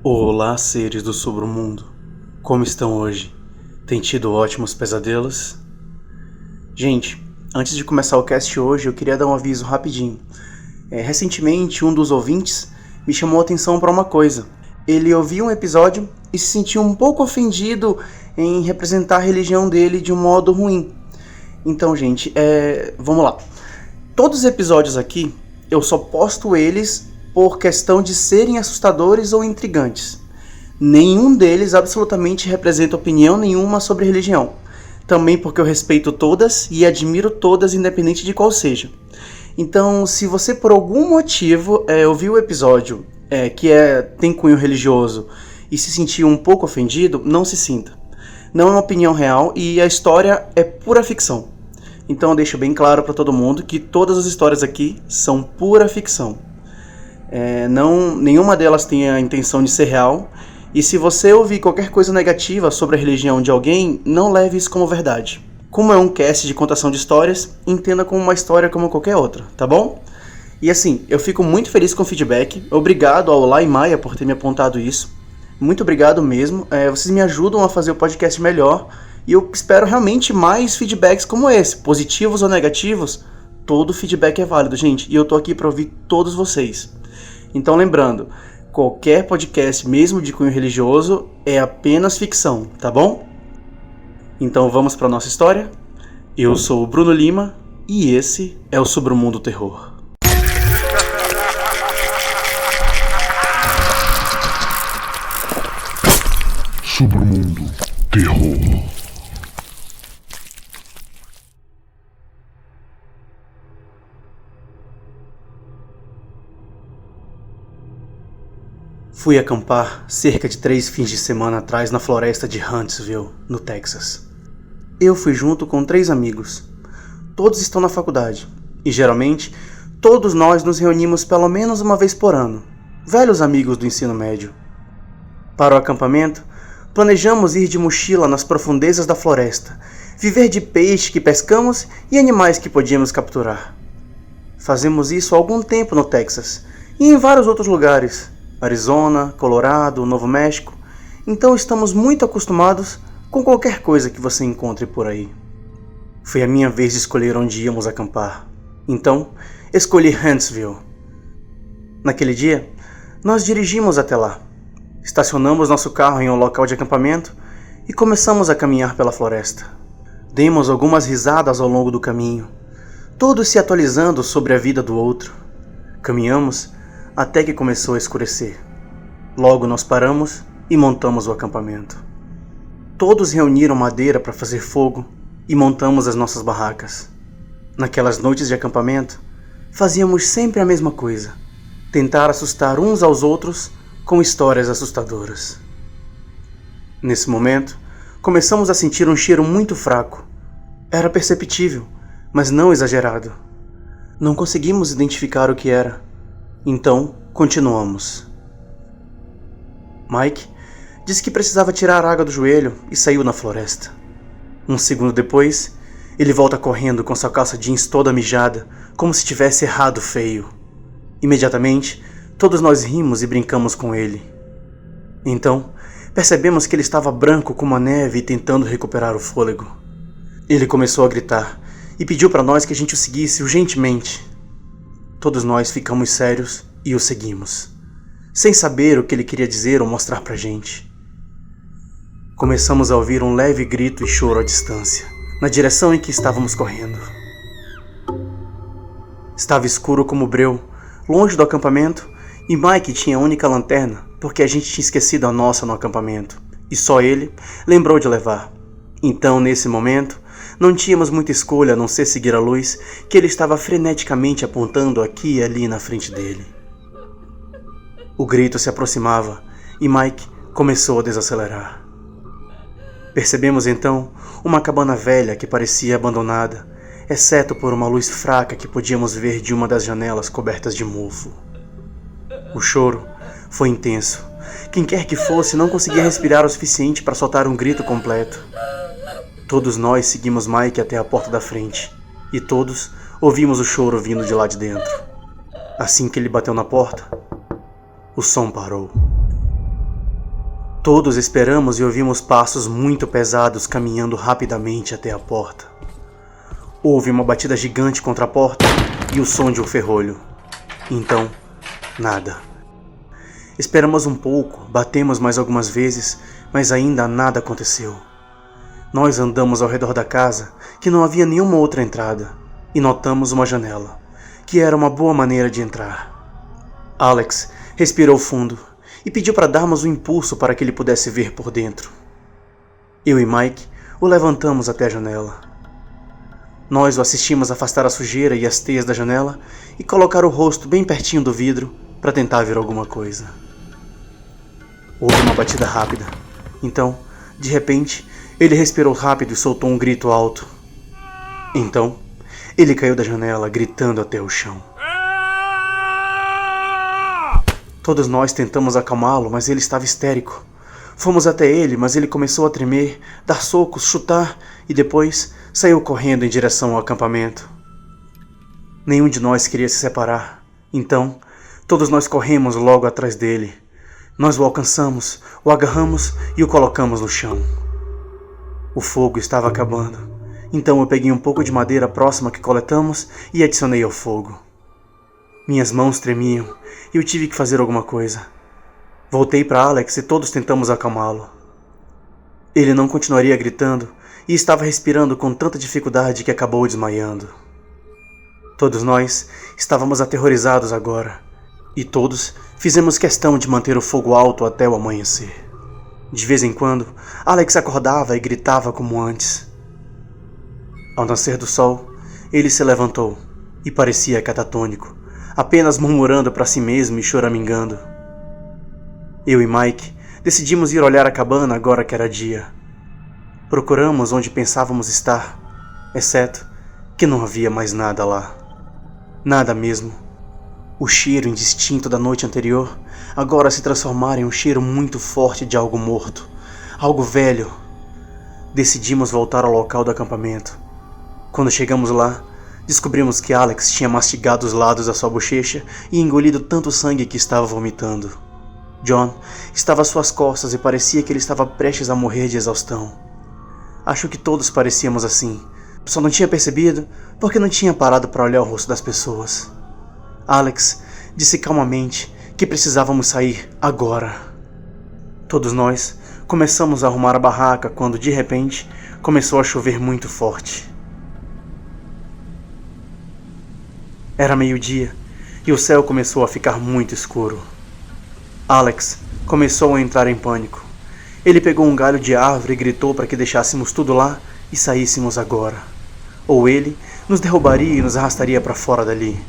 Olá, seres do submundo. Como estão hoje? Tem tido ótimos pesadelos? Gente, antes de começar o cast hoje, eu queria dar um aviso rapidinho. Recentemente, um dos ouvintes me chamou a atenção para uma coisa. Ele ouviu um episódio e se sentiu um pouco ofendido em representar a religião dele de um modo ruim. Então, gente, vamos lá. Todos os episódios aqui, eu só posto eles por questão de serem assustadores ou intrigantes. Nenhum deles absolutamente representa opinião nenhuma sobre religião. Também porque eu respeito todas e admiro todas, independente de qual seja. Então, se você por algum motivo ouviu o episódio que tem cunho religioso e se sentiu um pouco ofendido, não se sinta. Não é uma opinião real e a história é pura ficção. Então eu deixo bem claro para todo mundo que todas as histórias aqui são pura ficção. Nenhuma delas tem a intenção de ser real. E se você ouvir qualquer coisa negativa sobre a religião de alguém, não leve isso como verdade. Como é um cast de contação de histórias, entenda como uma história como qualquer outra, tá bom? E assim, eu fico muito feliz com o feedback. Obrigado ao Olá e Maia por ter me apontado isso. Muito obrigado mesmo. Vocês me ajudam a fazer o podcast melhor. E eu espero realmente mais feedbacks como esse, positivos ou negativos. Todo feedback é válido, gente. E eu tô aqui para ouvir todos vocês. Então lembrando, qualquer podcast, mesmo de cunho religioso, é apenas ficção, tá bom? Então vamos para nossa história? Eu sou o Bruno Lima e esse é o Submundo Terror. Submundo Terror. Fui acampar cerca de 3 fins de semana atrás na floresta de Huntsville, no Texas. Eu fui junto com 3 amigos. Todos estão na faculdade e geralmente todos nós nos reunimos pelo menos uma vez por ano, velhos amigos do ensino médio. Para o acampamento, planejamos ir de mochila nas profundezas da floresta, viver de peixe que pescamos e animais que podíamos capturar. Fazemos isso há algum tempo no Texas e em vários outros lugares, Arizona, Colorado, Novo México, então estamos muito acostumados com qualquer coisa que você encontre por aí. Foi a minha vez de escolher onde íamos acampar, então escolhi Huntsville. Naquele dia, nós dirigimos até lá, estacionamos nosso carro em um local de acampamento e começamos a caminhar pela floresta. Demos algumas risadas ao longo do caminho, todos se atualizando sobre a vida do outro. Caminhamos até que começou a escurecer. Logo nós paramos e montamos o acampamento. Todos reuniram madeira para fazer fogo e montamos as nossas barracas. Naquelas noites de acampamento, fazíamos sempre a mesma coisa: tentar assustar uns aos outros com histórias assustadoras. Nesse momento, começamos a sentir um cheiro muito fraco. Era perceptível, mas não exagerado. Não conseguimos identificar o que era. Então, continuamos. Mike disse que precisava tirar água do joelho e saiu na floresta. Um segundo depois, ele volta correndo com sua calça jeans toda mijada, como se tivesse errado feio. Imediatamente, todos nós rimos e brincamos com ele. Então, percebemos que ele estava branco como a neve e tentando recuperar o fôlego. Ele começou a gritar e pediu para nós que a gente o seguisse urgentemente. Todos nós ficamos sérios e o seguimos, sem saber o que ele queria dizer ou mostrar pra gente. Começamos a ouvir um leve grito e choro à distância, na direção em que estávamos correndo. Estava escuro como breu, longe do acampamento, e Mike tinha a única lanterna porque a gente tinha esquecido a nossa no acampamento, e só ele lembrou de levar. Então, nesse momento, não tínhamos muita escolha a não ser seguir a luz que ele estava freneticamente apontando aqui e ali na frente dele. O grito se aproximava e Mike começou a desacelerar. Percebemos então uma cabana velha que parecia abandonada, exceto por uma luz fraca que podíamos ver de uma das janelas cobertas de mofo. O choro foi intenso. Quem quer que fosse não conseguia respirar o suficiente para soltar um grito completo. Todos nós seguimos Mike até a porta da frente, e todos ouvimos o choro vindo de lá de dentro. Assim que ele bateu na porta, o som parou. Todos esperamos e ouvimos passos muito pesados caminhando rapidamente até a porta. Houve uma batida gigante contra a porta e o som de um ferrolho. Então, nada. Esperamos um pouco, batemos mais algumas vezes, mas ainda nada aconteceu. Nós andamos ao redor da casa, que não havia nenhuma outra entrada, e notamos uma janela, que era uma boa maneira de entrar. Alex respirou fundo e pediu para darmos um impulso para que ele pudesse ver por dentro. Eu e Mike o levantamos até a janela. Nós o assistimos afastar a sujeira e as teias da janela e colocar o rosto bem pertinho do vidro para tentar ver alguma coisa. Houve uma batida rápida. Então, de repente, ele respirou rápido e soltou um grito alto. Então, ele caiu da janela, gritando até o chão. Todos nós tentamos acalmá-lo, mas ele estava histérico. Fomos até ele, mas ele começou a tremer, dar socos, chutar e depois saiu correndo em direção ao acampamento. Nenhum de nós queria se separar. Então, todos nós corremos logo atrás dele. Nós o alcançamos, o agarramos e o colocamos no chão. O fogo estava acabando. Então eu peguei um pouco de madeira próxima que coletamos e adicionei ao fogo. Minhas mãos tremiam e eu tive que fazer alguma coisa. Voltei para Alex e todos tentamos acalmá-lo. Ele não continuaria gritando e estava respirando com tanta dificuldade que acabou desmaiando. Todos nós estávamos aterrorizados agora e todos fizemos questão de manter o fogo alto até o amanhecer. De vez em quando, Alex acordava e gritava como antes. Ao nascer do sol, ele se levantou e parecia catatônico, apenas murmurando para si mesmo e choramingando. Eu e Mike decidimos ir olhar a cabana agora que era dia. Procuramos onde pensávamos estar, exceto que não havia mais nada lá. Nada mesmo. O cheiro indistinto da noite anterior agora se transformara em um cheiro muito forte de algo morto, algo velho. Decidimos voltar ao local do acampamento. Quando chegamos lá, descobrimos que Alex tinha mastigado os lados da sua bochecha e engolido tanto sangue que estava vomitando. John estava às suas costas e parecia que ele estava prestes a morrer de exaustão. Acho que todos parecíamos assim. Só não tinha percebido porque não tinha parado para olhar o rosto das pessoas. Alex disse calmamente que precisávamos sair agora. Todos nós começamos a arrumar a barraca quando, de repente, começou a chover muito forte. Era meio-dia e o céu começou a ficar muito escuro. Alex começou a entrar em pânico. Ele pegou um galho de árvore e gritou para que deixássemos tudo lá e saíssemos agora. Ou ele nos derrubaria e nos arrastaria para fora dali.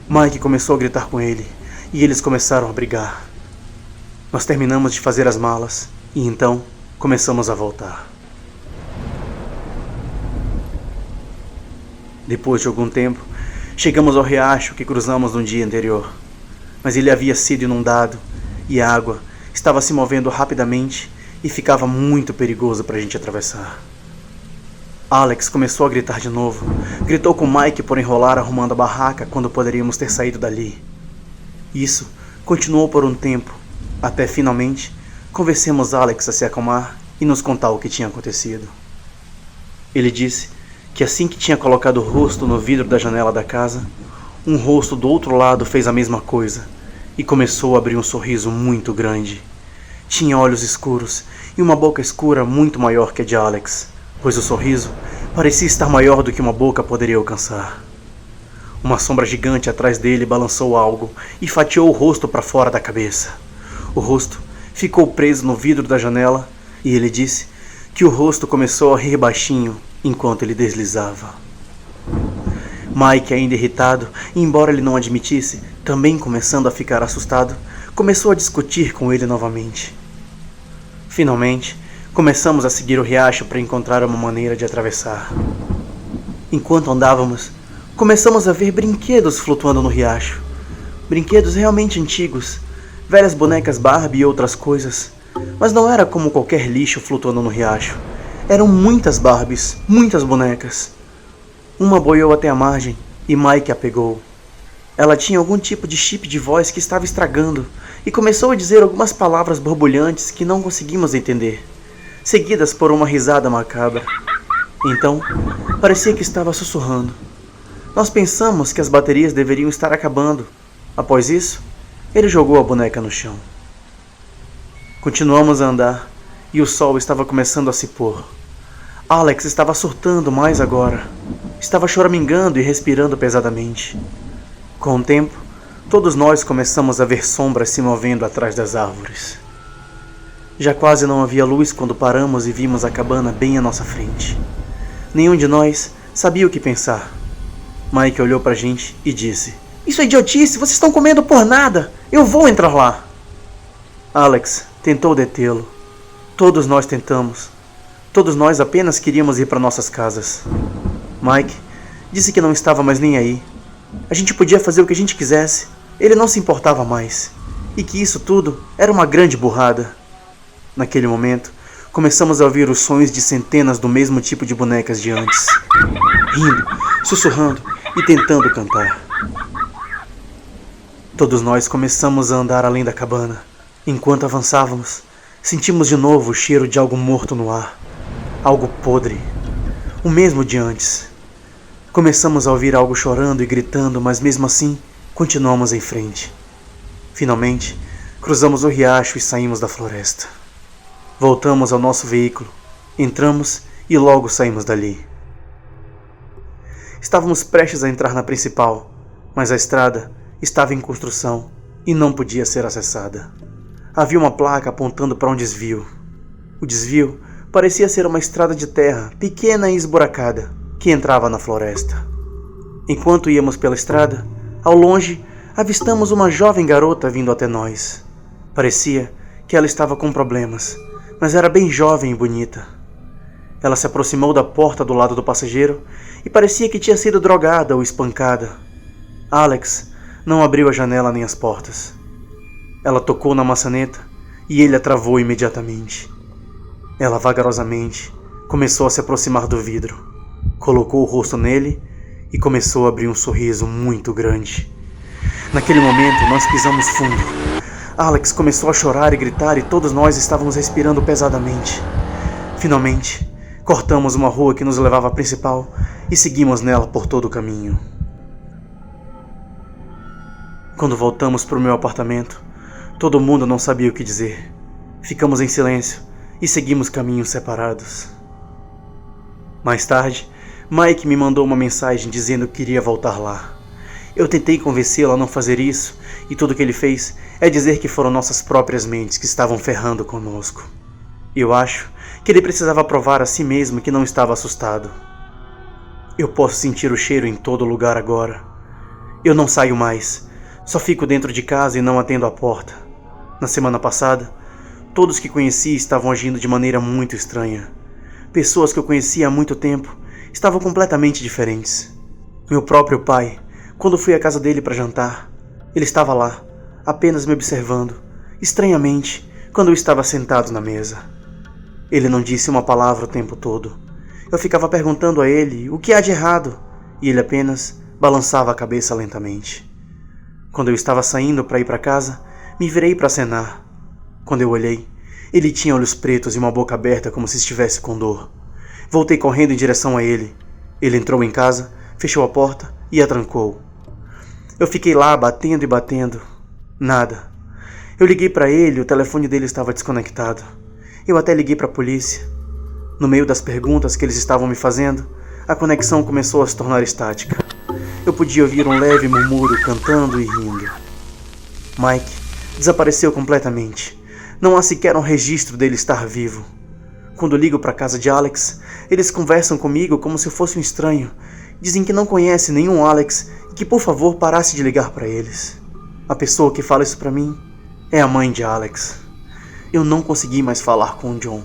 Mike começou a gritar com ele e eles começaram a brigar. Nós terminamos de fazer as malas e então começamos a voltar. Depois de algum tempo, chegamos ao riacho que cruzamos no dia anterior. Mas ele havia sido inundado e a água estava se movendo rapidamente e ficava muito perigoso para a gente atravessar. Alex começou a gritar de novo. Gritou com Mike por enrolar arrumando a barraca quando poderíamos ter saído dali. Isso continuou por um tempo, até finalmente convencemos Alex a se acalmar e nos contar o que tinha acontecido. Ele disse que assim que tinha colocado o rosto no vidro da janela da casa, um rosto do outro lado fez a mesma coisa e começou a abrir um sorriso muito grande. Tinha olhos escuros e uma boca escura muito maior que a de Alex, pois o sorriso parecia estar maior do que uma boca poderia alcançar. Uma sombra gigante atrás dele balançou algo e fatiou o rosto para fora da cabeça. O rosto ficou preso no vidro da janela e ele disse que o rosto começou a rir baixinho enquanto ele deslizava. Mike, ainda irritado, e embora ele não admitisse, também começando a ficar assustado, começou a discutir com ele novamente. Finalmente, começamos a seguir o riacho para encontrar uma maneira de atravessar. Enquanto andávamos, começamos a ver brinquedos flutuando no riacho. Brinquedos realmente antigos, velhas bonecas Barbie e outras coisas. Mas não era como qualquer lixo flutuando no riacho. Eram muitas Barbies, muitas bonecas. Uma boiou até a margem e Mike a pegou. Ela tinha algum tipo de chip de voz que estava estragando e começou a dizer algumas palavras borbulhantes que não conseguimos entender, seguidas por uma risada macabra. Então, parecia que estava sussurrando. Nós pensamos que as baterias deveriam estar acabando. Após isso, ele jogou a boneca no chão. Continuamos a andar e o sol estava começando a se pôr. Alex estava surtando mais agora. Estava choramingando e respirando pesadamente. Com o tempo, todos nós começamos a ver sombras se movendo atrás das árvores. Já quase não havia luz quando paramos e vimos a cabana bem à nossa frente. Nenhum de nós sabia o que pensar. Mike olhou pra gente e disse: "Isso é idiotice, vocês estão comendo por nada! Eu vou entrar lá!" Alex tentou detê-lo. Todos nós tentamos. Todos nós apenas queríamos ir para nossas casas. Mike disse que não estava mais nem aí. A gente podia fazer o que a gente quisesse. Ele não se importava mais. E que isso tudo era uma grande burrada. Naquele momento, começamos a ouvir os sons de centenas do mesmo tipo de bonecas de antes, rindo, sussurrando e tentando cantar. Todos nós começamos a andar além da cabana. Enquanto avançávamos, sentimos de novo o cheiro de algo morto no ar. Algo podre. O mesmo de antes. Começamos a ouvir algo chorando e gritando, mas mesmo assim, continuamos em frente. Finalmente, cruzamos o riacho e saímos da floresta. Voltamos ao nosso veículo, entramos e logo saímos dali. Estávamos prestes a entrar na principal, mas a estrada estava em construção e não podia ser acessada. Havia uma placa apontando para um desvio. O desvio parecia ser uma estrada de terra, pequena e esburacada, que entrava na floresta. Enquanto íamos pela estrada, ao longe, avistamos uma jovem garota vindo até nós. Parecia que ela estava com problemas, mas era bem jovem e bonita. Ela se aproximou da porta do lado do passageiro e parecia que tinha sido drogada ou espancada. Alex não abriu a janela nem as portas. Ela tocou na maçaneta e ele a travou imediatamente. Ela vagarosamente começou a se aproximar do vidro, colocou o rosto nele e começou a abrir um sorriso muito grande. Naquele momento, nós pisamos fundo. Alex começou a chorar e gritar e todos nós estávamos respirando pesadamente. Finalmente, cortamos uma rua que nos levava à principal e seguimos nela por todo o caminho. Quando voltamos para o meu apartamento, todo mundo não sabia o que dizer. Ficamos em silêncio e seguimos caminhos separados. Mais tarde, Mike me mandou uma mensagem dizendo que iria voltar lá. Eu tentei convencê-lo a não fazer isso, e tudo que ele fez é dizer que foram nossas próprias mentes que estavam ferrando conosco. Eu acho que ele precisava provar a si mesmo que não estava assustado. Eu posso sentir o cheiro em todo lugar agora. Eu não saio mais, só fico dentro de casa e não atendo a porta. Na semana passada, todos que conheci estavam agindo de maneira muito estranha. Pessoas que eu conhecia há muito tempo estavam completamente diferentes. Meu próprio pai, quando fui à casa dele para jantar, ele estava lá, apenas me observando, estranhamente, quando eu estava sentado na mesa. Ele não disse uma palavra o tempo todo. Eu ficava perguntando a ele o que há de errado, e ele apenas balançava a cabeça lentamente. Quando eu estava saindo para ir para casa, me virei para acenar. Quando eu olhei, ele tinha olhos pretos e uma boca aberta como se estivesse com dor. Voltei correndo em direção a ele. Ele entrou em casa, fechou a porta e a trancou. Eu fiquei lá batendo e batendo. Nada. Eu liguei para ele, o telefone dele estava desconectado. Eu até liguei para a polícia. No meio das perguntas que eles estavam me fazendo, a conexão começou a se tornar estática. Eu podia ouvir um leve murmúrio cantando e rindo. Mike desapareceu completamente. Não há sequer um registro dele estar vivo. Quando ligo para a casa de Alex, eles conversam comigo como se eu fosse um estranho. Dizem que não conhece nenhum Alex e que por favor parasse de ligar para eles. A pessoa que fala isso para mim é a mãe de Alex. Eu não consegui mais falar com o John.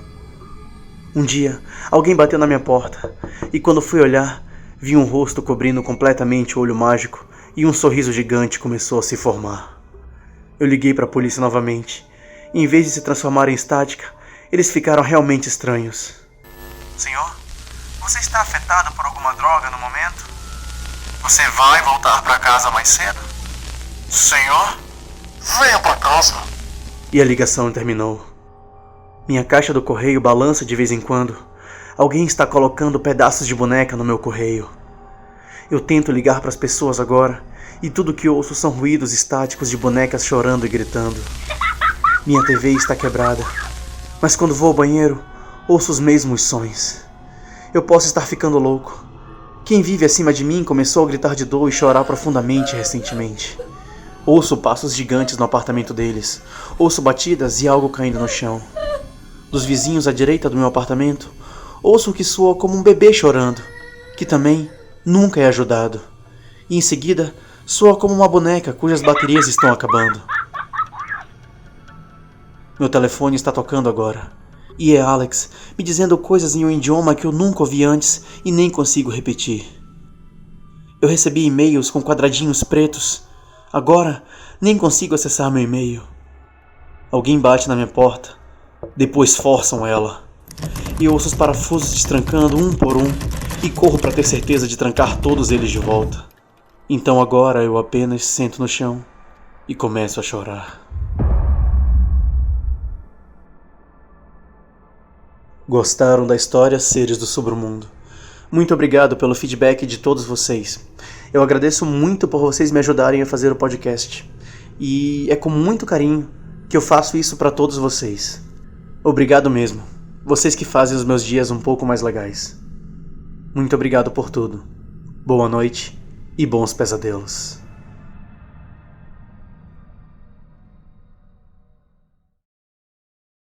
Um dia, alguém bateu na minha porta e quando fui olhar, vi um rosto cobrindo completamente o olho mágico e um sorriso gigante começou a se formar. Eu liguei para a polícia novamente e em vez de se transformar em estática, eles ficaram realmente estranhos. Senhor, você está afetado por alguma droga no momento? Você vai voltar para casa mais cedo? Senhor? Venha pra casa. E a ligação terminou. Minha caixa do correio balança de vez em quando. Alguém está colocando pedaços de boneca no meu correio. Eu tento ligar para as pessoas agora e tudo que ouço são ruídos estáticos de bonecas chorando e gritando. Minha TV está quebrada, mas quando vou ao banheiro, ouço os mesmos sons. Eu posso estar ficando louco. Quem vive acima de mim começou a gritar de dor e chorar profundamente recentemente. Ouço passos gigantes no apartamento deles. Ouço batidas e algo caindo no chão. Dos vizinhos à direita do meu apartamento, ouço o que soa como um bebê chorando, que também nunca é ajudado. E em seguida, soa como uma boneca cujas baterias estão acabando. Meu telefone está tocando agora. E é Alex me dizendo coisas em um idioma que eu nunca ouvi antes e nem consigo repetir. Eu recebi e-mails com quadradinhos pretos. Agora, nem consigo acessar meu e-mail. Alguém bate na minha porta. Depois forçam ela. E ouço os parafusos destrancando um por um e corro para ter certeza de trancar todos eles de volta. Então agora eu apenas sento no chão e começo a chorar. Gostaram da história, seres do submundo? Muito obrigado pelo feedback de todos vocês. Eu agradeço muito por vocês me ajudarem a fazer o podcast. E é com muito carinho que eu faço isso para todos vocês. Obrigado mesmo. Vocês que fazem os meus dias um pouco mais legais. Muito obrigado por tudo. Boa noite e bons pesadelos.